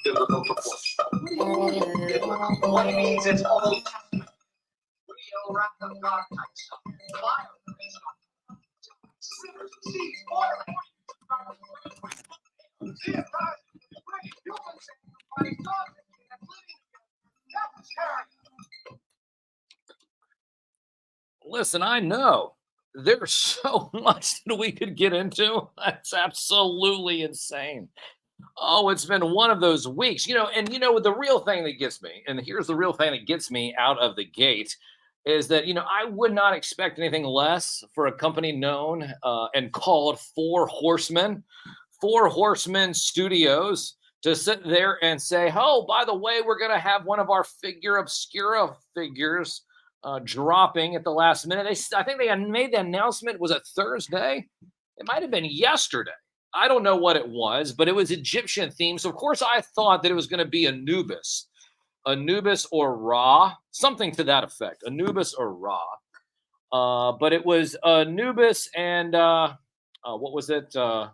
biblical proportion. What it means is Old Testament. Real wrath of God type stuff. The Bible is rivers of seas boiling. See it, guys? Human sacrifice, God and living. That was terrible. Listen, I know there's so much that we could get into. That's absolutely insane. Oh, it's been one of those weeks, and the real thing that gets me, and here's the real thing that gets me out of the gate is that, I would not expect anything less for a company known and called Four Horsemen Studios to sit there and say, oh, by the way, we're going to have one of our figure obscura figures dropping at the last minute. I think they made the announcement. Was it Thursday? It might have been yesterday. I don't know what it was, but it was Egyptian themed. So, of course, I thought that it was going to be Anubis or Ra, something to that effect, Anubis or Ra. But it was Anubis and what was it? The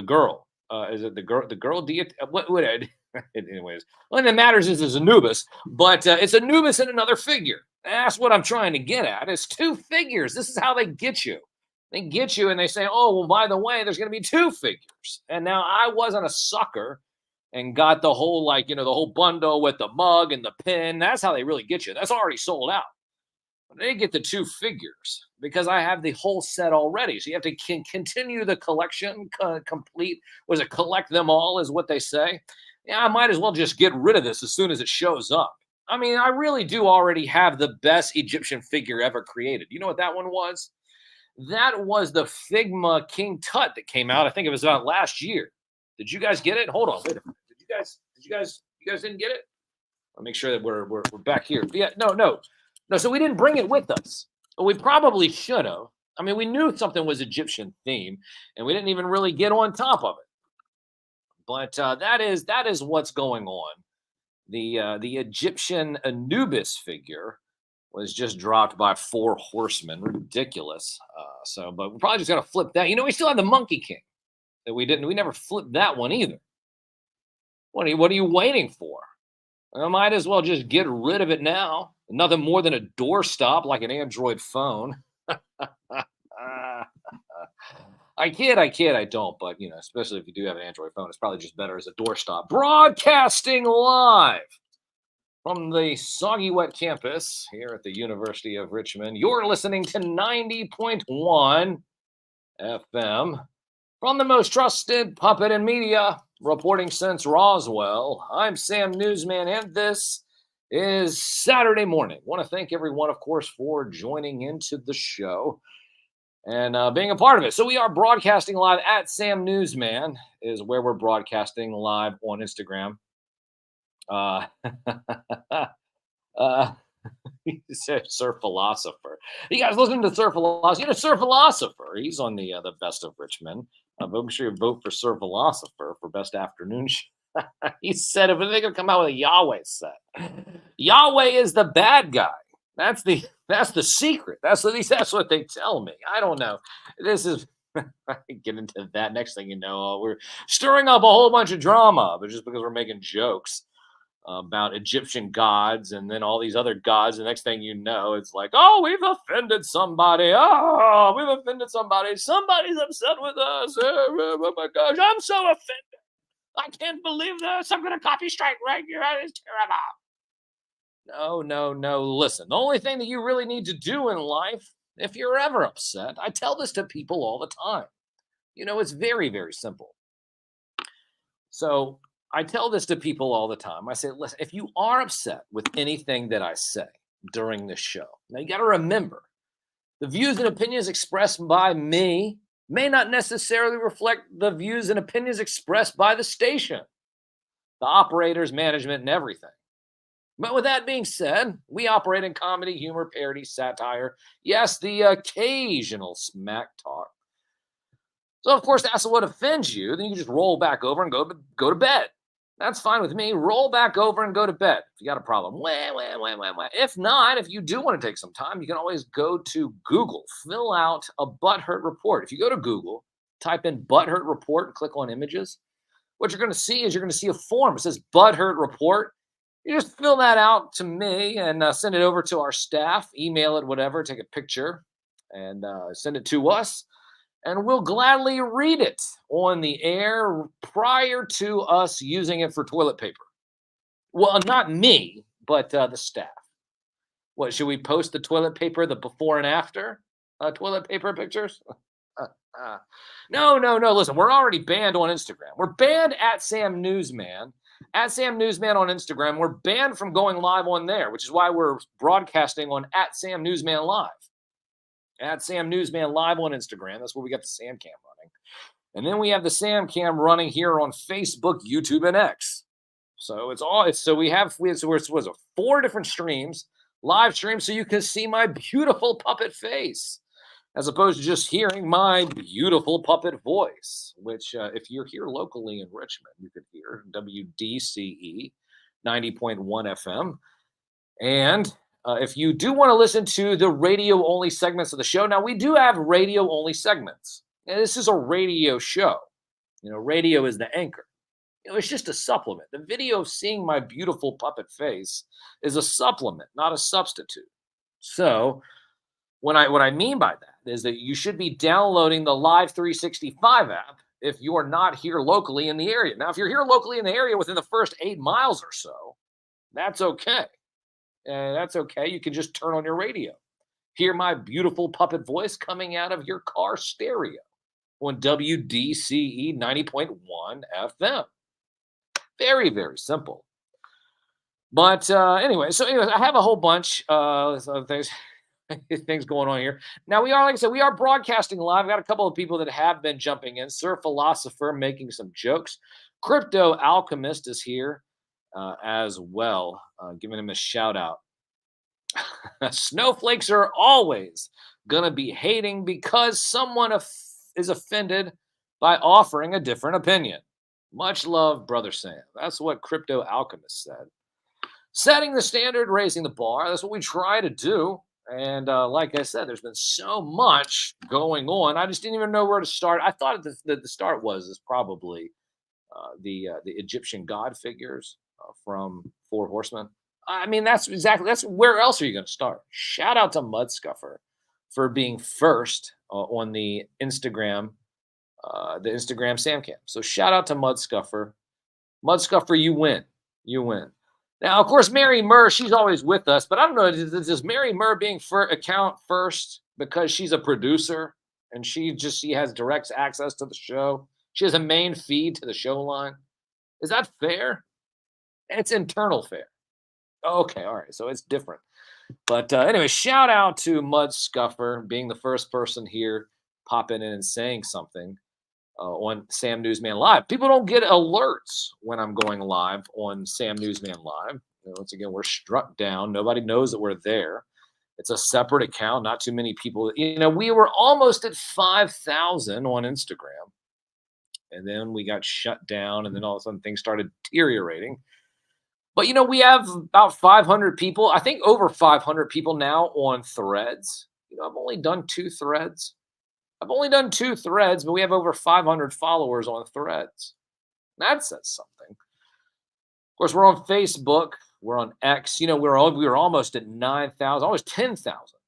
girl. Is it the girl? The girl? Anyways, one that matters is Anubis, but it's Anubis and another figure. That's what I'm trying to get at. It's two figures. This is how they get you. They get you and they say, oh, well, by the way, there's going to be two figures. And now I wasn't a sucker and got the whole, the whole bundle with the mug and the pin. That's how they really get you. That's already sold out. But they get the two figures because I have the whole set already. So you have to continue the collection, complete. Was it collect them all is what they say? Yeah, I might as well just get rid of this as soon as it shows up. I mean, I really do already have the best Egyptian figure ever created. You know what that one was? That was the Figma King Tut that came out. I think it was about last year. Did you guys get it? Hold on, wait a minute. You guys didn't get it? I'll make sure that we're back here. Yeah, no. So we didn't bring it with us. Well, we probably should have. I mean, we knew something was Egyptian theme, and we didn't even really get on top of it. But that is what's going on. The Egyptian Anubis figure was just dropped by Four Horsemen. Ridiculous. But we're probably just gonna flip that. We still have the Monkey King that we didn't. We never flipped that one either. What are you waiting for? I might as well just get rid of it now. Nothing more than a doorstop like an Android phone. I kid, I don't. But, especially if you do have an Android phone, it's probably just better as a doorstop. Broadcasting live from the soggy wet campus here at the University of Richmond. You're listening to 90.1 FM from the most trusted puppet in media, reporting since Roswell. I'm Sam Newsman, and this is Saturday morning. Want to thank everyone, of course, for joining into the show and being a part of it. So we are broadcasting live at Sam Newsman is where we're broadcasting live on Instagram. He said Sir Philosopher. You guys listen to Sir Philosopher. Sir Philosopher. He's on the Best of Richmond. Make sure you vote for Sir Philosopher for Best Afternoon Show. He said if they're going to come out with a Yahweh set. Yahweh is the bad guy. That's the secret. That's what they tell me. I don't know. This is I get into that. Next thing you know, we're stirring up a whole bunch of drama, but just because we're making jokes about Egyptian gods and then all these other gods. The next thing you know, it's like, oh, we've offended somebody. Oh, we've offended somebody. Somebody's upset with us. Oh my gosh, I'm so offended. I can't believe this. I'm going to copy strike right here. That is terrible. No. Listen, the only thing that you really need to do in life, if you're ever upset, I tell this to people all the time. It's very, very simple. So I tell this to people all the time. I say, listen, if you are upset with anything that I say during this show, now you got to remember, the views and opinions expressed by me may not necessarily reflect the views and opinions expressed by the station, the operators, management, and everything. But with that being said, we operate in comedy, humor, parody, satire, yes, the occasional smack talk. So, of course, that's what offends you. Then you can just roll back over and go to bed. That's fine with me. Roll back over and go to bed. If you got a problem, if not, if you do want to take some time, you can always go to Google, fill out a butthurt report. If you go to Google, type in butthurt report and click on images, what you're going to see is you're going to see a form. It says Butthurt Report. You just fill that out to me and send it over to our staff, email it, whatever, take a picture and send it to us. And we'll gladly read it on the air prior to us using it for toilet paper. Well, not me, but the staff. What, should we post the toilet paper, the before and after toilet paper pictures? No. Listen, we're already banned on Instagram. We're banned at Sam Newsman. At Sam Newsman on Instagram. We're banned from going live on there, which is why we're broadcasting on at Sam Newsman Live. At Sam Newsman Live on Instagram. That's where we got the Sam Cam running. And then we have the Sam Cam running here on Facebook, YouTube, and X. So we have 4 different streams, live streams, so you can see my beautiful puppet face, as opposed to just hearing my beautiful puppet voice, which if you're here locally in Richmond, you could hear WDCE 90.1 FM. And if you do want to listen to the radio-only segments of the show, now we do have radio-only segments. And this is a radio show. Radio is the anchor. It's just a supplement. The video of seeing my beautiful puppet face is a supplement, not a substitute. So what I mean by that is that you should be downloading the Live 365 app if you are not here locally in the area. Now, if you're here locally in the area within the first 8 miles or so, that's okay. That's okay. You can just turn on your radio. Hear my beautiful puppet voice coming out of your car stereo on WDCE 90.1 FM. Very, very simple. But anyway, I have a whole bunch of things going on here. Now, like I said, we are broadcasting live. I've got a couple of people that have been jumping in. Sir Philosopher making some jokes. Crypto Alchemist is here as well, giving him a shout out. Snowflakes are always going to be hating because someone is offended by offering a different opinion. Much love, Brother Sam. That's what Crypto Alchemist said. Setting the standard, raising the bar. That's what we try to do. And like I said, there's been so much going on. I just didn't even know where to start. I thought the start was probably the Egyptian god figures from Four Horsemen. I mean, that's where else are you going to start? Shout out to Mudscuffer for being first on the Instagram Samcam. So shout out to Mudscuffer. Mudscuffer, you win. You win. Now, of course, Mary Murr, she's always with us, but I don't know, does Mary Murr being account first because she's a producer and she has direct access to the show? She has a main feed to the show line. Is that fair? It's internal fair. Okay, all right, so it's different. But anyway, shout out to Mudscuffer being the first person here popping in and saying something on Sam Newsman Live. People don't get alerts when I'm going live on Sam Newsman Live. Once again, we're struck down. Nobody knows that we're there. It's a separate account. Not too many people. We were almost at 5,000 on Instagram. And then we got shut down. And then all of a sudden things started deteriorating. But, we have about 500 people. I think over 500 people now on Threads. I've only done 2 threads. But we have over 500 followers on Threads. That says something. Of course, we're on Facebook. We're on X. We were almost at 9,000, almost 10,000.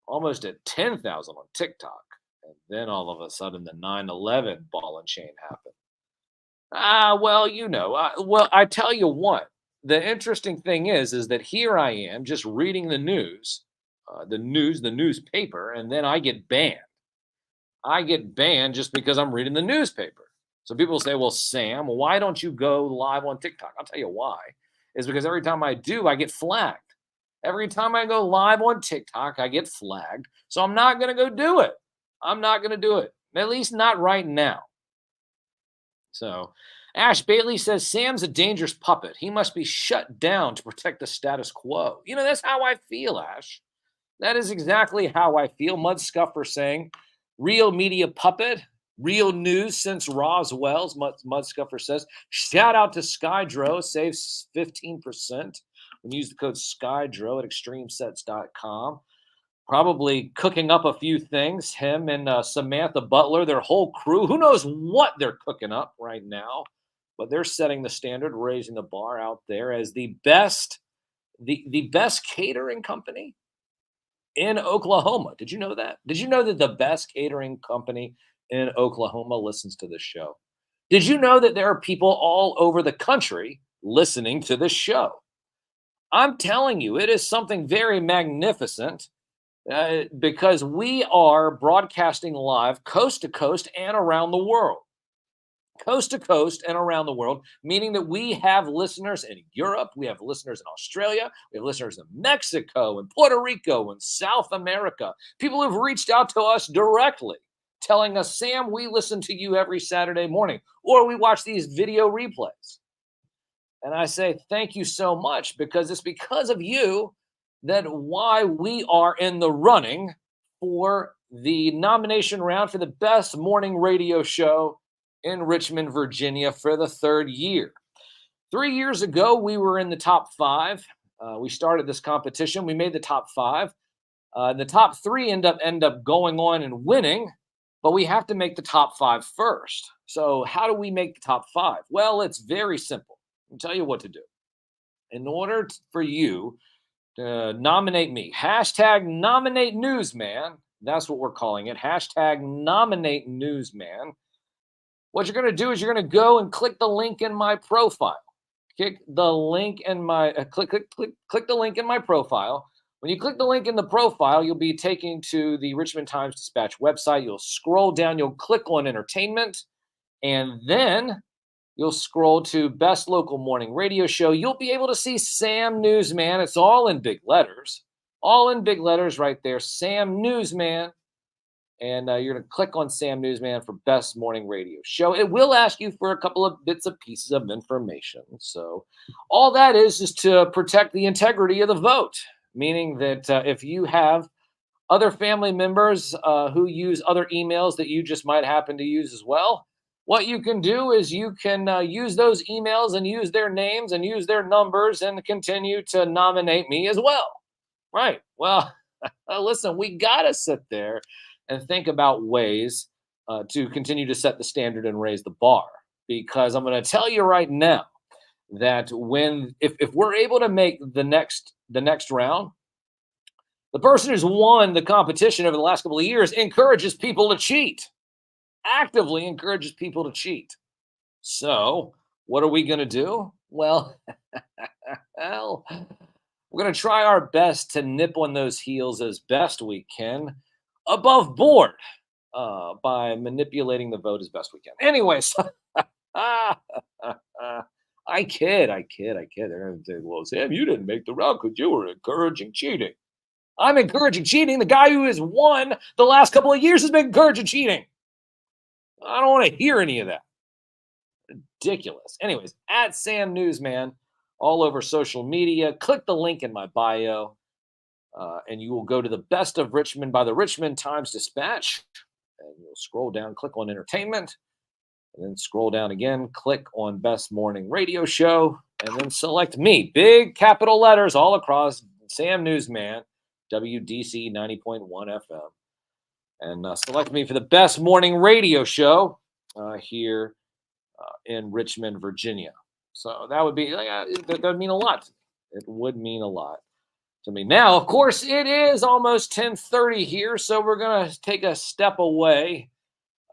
Almost at 10,000 on TikTok. And then all of a sudden, the 9/11 ball and chain happened. Well, I tell you what. The interesting thing is that here I am just reading the news, the newspaper, and then I get banned. I get banned just because I'm reading the newspaper. So people say, well, Sam, why don't you go live on TikTok? I'll tell you why. It's because every time I do, I get flagged. Every time I go live on TikTok, I get flagged. So I'm not going to go do it. I'm not going to do it. At least not right now. So Ash Bailey says, Sam's a dangerous puppet. He must be shut down to protect the status quo. That's how I feel, Ash. That is exactly how I feel. Mudscuffer saying, real media puppet, real news since Roswell's, Mudscuffer says. Shout out to Skydro, saves 15% when you use the code Skydro at extremesets.com. Probably cooking up a few things. Him and Samantha Butler, their whole crew. Who knows what they're cooking up right now? but they're setting the standard, raising the bar out there as the best, the best catering company in Oklahoma. Did you know that? Did you know that the best catering company in Oklahoma listens to this show? Did you know that there are people all over the country listening to this show? I'm telling you, it is something very magnificent because we are broadcasting live coast to coast and around the world. Coast to coast and around the world, meaning that we have listeners in Europe, we have listeners in Australia, we have listeners in Mexico and Puerto Rico and South America. People who've reached out to us directly telling us, Sam, we listen to you every Saturday morning, or we watch these video replays. And I say, thank you so much, because it's because of you that why we are in the running for the nomination round for the best morning radio show in Richmond, Virginia for the third year. 3 years ago, we were in the top 5. We started this competition. We made the top 5. The top 3 end up going on and winning, but we have to make the top 5 first. So how do we make the top 5? Well, it's very simple. I'll tell you what to do. In order for you to nominate me, hashtag nominate newsman, that's what we're calling it, hashtag nominate newsman. What you're going to do is you're going to go and click the link in my profile. Click the link in my click the link in my profile. When you click the link in the profile, you'll be taken to the Richmond Times-Dispatch website. You'll scroll down, you'll click on entertainment, and then you'll scroll to best local morning radio show. You'll be able to see Sam Newsman. It's all in big letters right there, Sam Newsman. And you're going to click on Sam Newsman for best morning radio show. It will ask you for a couple of bits of pieces of information. So all that is to protect the integrity of the vote, meaning that if you have other family members who use other emails that you just might happen to use as well, what you can do is you can use those emails and use their names and use their numbers and continue to nominate me as well. Right. Well, listen, we got to sit there and think about ways to continue to set the standard and raise the bar. Because I'm going to tell you right now that if we're able to make the next round, the person who's won the competition over the last couple of years encourages people to cheat, actively encourages people to cheat. So what are we going to do? Well, we're going to try our best to nip on those heels as best we can, above board, by manipulating the vote as best we can. Anyways, I kid. They're going to say, well, Sam, you didn't make the round because you were encouraging cheating. I'm encouraging cheating. The guy who has won the last couple of years has been encouraging cheating. I don't want to hear any of that. Ridiculous. Anyways, at Sam Newsman, all over social media. Click the link in my bio. And you will go to the Best of Richmond by the Richmond Times-Dispatch. And you'll scroll down, click on entertainment, and then scroll down again, click on best morning radio show, and then select me. Big capital letters all across, Sam Newsman, WDCE 90.1 FM. And select me for the best morning radio show here in Richmond, Virginia. So that would be, that would mean a lot. It would mean a lot to me. Now, of course, it is almost 10:30 here, so we're going to take a step away.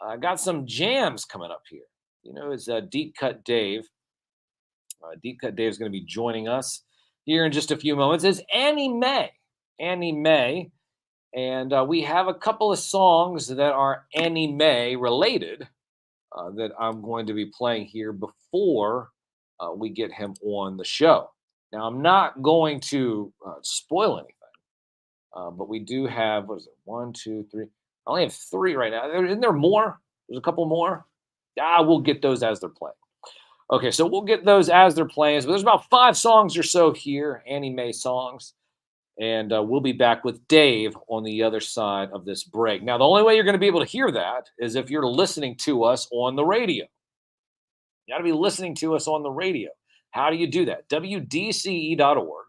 I got some jams coming up here. You know, it's Deep Cut Dave. Deep Cut Dave is going to be joining us here in just a few moments. It's Annie Mae. And we have a couple of songs that are Annie Mae related that I'm going to be playing here before we get him on the show. Now, I'm not going to spoil anything, but we do have, what is it, 1, 2, 3. I only have 3 right now. Isn't there more? There's a couple more. We'll get those as they're playing. Okay, so we'll get those as they're playing. But there's about 5 songs or so here, Annie Mae songs. And we'll be back with Dave on the other side of this break. Now, the only way you're going to be able to hear that is if you're listening to us on the radio. You got to be listening to us on the radio. How do you do that? WDCE.org,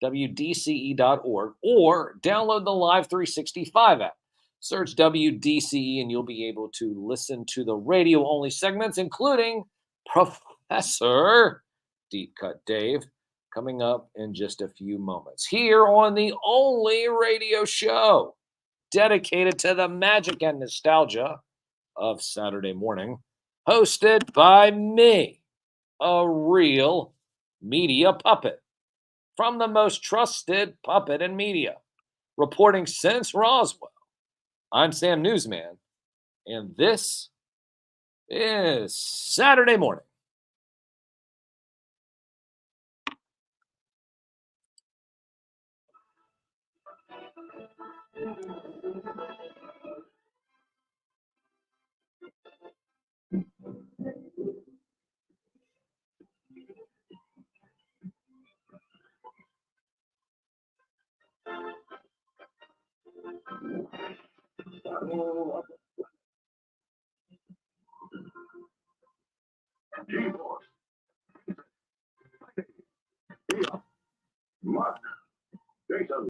WDCE.org, or download the Live 365 app. Search WDCE and you'll be able to listen to the radio-only segments, including Yes, sir. Deep Cut Dave coming up in just a few moments here on the only radio show dedicated to the magic and nostalgia of Saturday morning, hosted by me, a real media puppet from the most trusted puppet in media, reporting since Roswell. I'm Sam Newsman, and this is Saturday morning. Mark, there's a